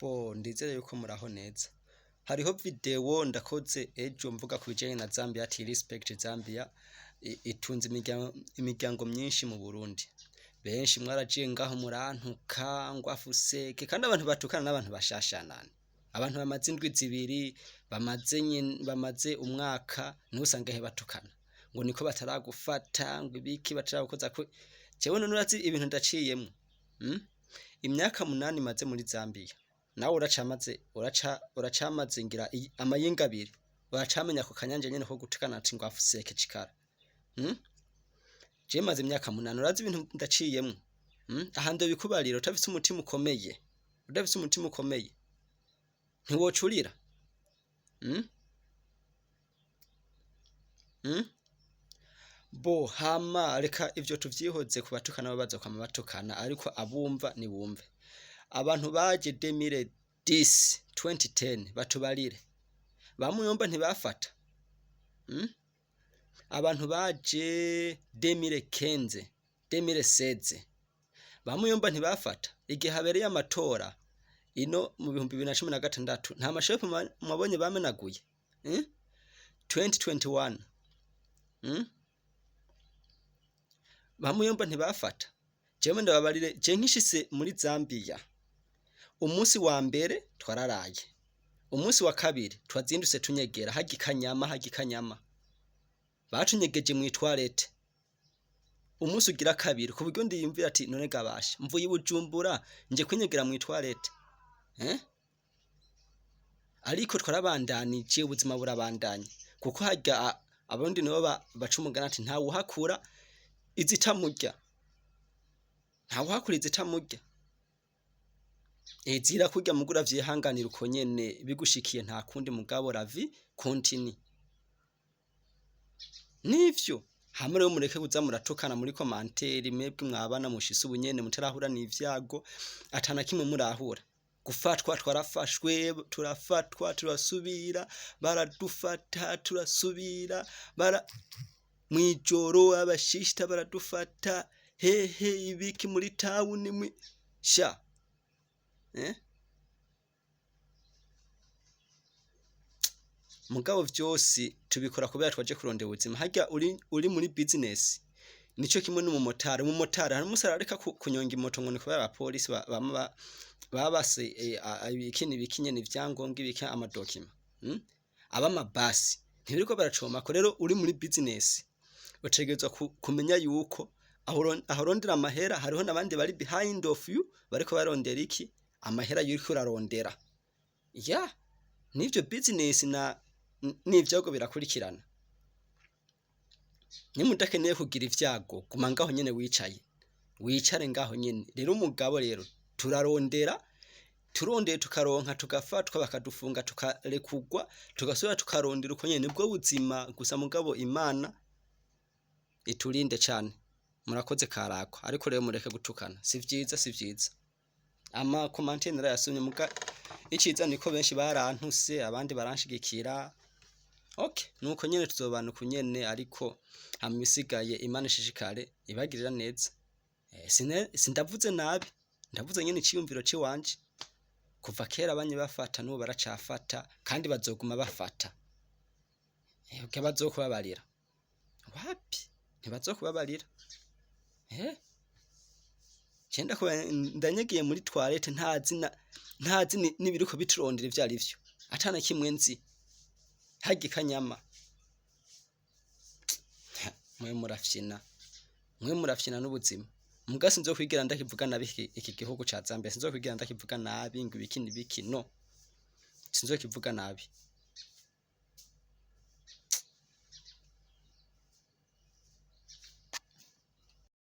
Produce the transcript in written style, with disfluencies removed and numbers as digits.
Bo ndizere yuko muraho neza. Hariho video ndakoze ejo mvuga ku bijanye na Zambia ati respect Zambia itunze imiryango myinshi mu Burundi. Benshi mwaragiye ngaho murantuka ngo afuseke kandi abantu batukana n'abantu bashashanana. Abantu bamaze indwi zibiri bamaze umwaka nusange he batukana. Ngo niko bataragufata ngo ibiki bataragukoza ko jewe none urazi ibintu ndaciyemo. Imyaka 8 maze muri Zambia. Nawe uracamaze ngira amayinga abiri uracamenya ko kanyanje nyene ko gutukana ati ngo afuseke cikara. Je maze imyaka 8 urazi ibintu ndaciyemo. Ahandi bikubarira utafise umutima ukomeye. Udafise umutima ukomeye ntiwocurira. Bo hama reka ivyo tuvyihoze ku batukana babaza kwa batukana ariko abumva ni bumve. Abantu baje 2010 batubarire bamuyomba ntibafata. Abantu baje 2016 bamuyomba ntibafata. Igihe habereye amatora ino mu 2016 nta mashefu mwabonye bamenaguye. 2021 bamuyomba ntibafata. Jewe ndababarire je nkishise muri Zambia. Umunsi wa mbere twararaye. Umunsi wa kabiri twazindutse tunyegera hagikanyama. Batunyegeje mu toilette. Umunsi ugira kabiri ku buryo ndiyumvira ati none gabasha mvuye Bujumbura nje kwinyegera mu toilette. Ariko twarabandanije ubuzima burabandanye kuko hajya abarundi nibo baca umugana ati ntawe uhakura izitamurya. Ntawe uhakura izitamurya. Zira kurya mugura vyihanganira uko nyene bigushikiye nta kundi mugabo ravi continue. Nivyo hamwe rero mureke kuza muratukana muri commentaire mwebwe mwabana mushise ubunyene mutarahura n'ivyago atana kimwe murahura. Gufatwa twarafashwe turafatwa turasubira baradufata turasubira mwijoro abashishita baradufata hehe ibiki muri town sha mugabo vyose tubikora kubera twaje kurondera ubuzima. Hajya uri muri business nico kimwe n'umumotari. Umumotari hari umusara areka kunyonga imoto ngo ni kubera abapolisi babase ibikini bikinyene ivyangombwa ibika amadokima. Abamabasi ntibiriko baracoma ko rero uri muri business utegezwa kumenya yuko ahorondera amahera hariho nabandi bari behind of you bariko barondera iki amahera yuriko urarondera. Nivyo business na n'ivyago birakurikirana. Nimudakeneye kugira ivyago guma ngaho nyene wicare ngaho nyene. Rero umugabo rero turarondera tukaronka tugafatwa bakadufunga tukarekugwa tugasubira tukarondera uko nyene nibwo buzima gusa. Mugabo Imana iturinde cyane. Murakoze karako ariko rero mureke gutukana si vyiza. Ama commentaire narayasomye muga iciza niko benshi barantuse abandi baranshigikira. Okay nuko nyene tuzobana kunyene ariko hamisigaye Imana ishishikare ibagirira neza. Sindavuze nabi ndavuze nyene iciyumviro ciwanje kuva kera abanye bafata n'ubu baracafata kandi bazoguma bafata. Ubwo bazokubabarira wapi ntibazokubabarira. Cenda ko ndanyegiye muri toilette ntazi nibiriko biturondera ivyari vyo atana kimwe nzi hagikanyama. Mwe murafyina n'ubuzima. Muga sinzokwigira ndakivuga nabi iki gihugu ca Zambia. Sinzokwigira ndakivuga nabi ngo ibikini bikino. Sinzokivuga nabi.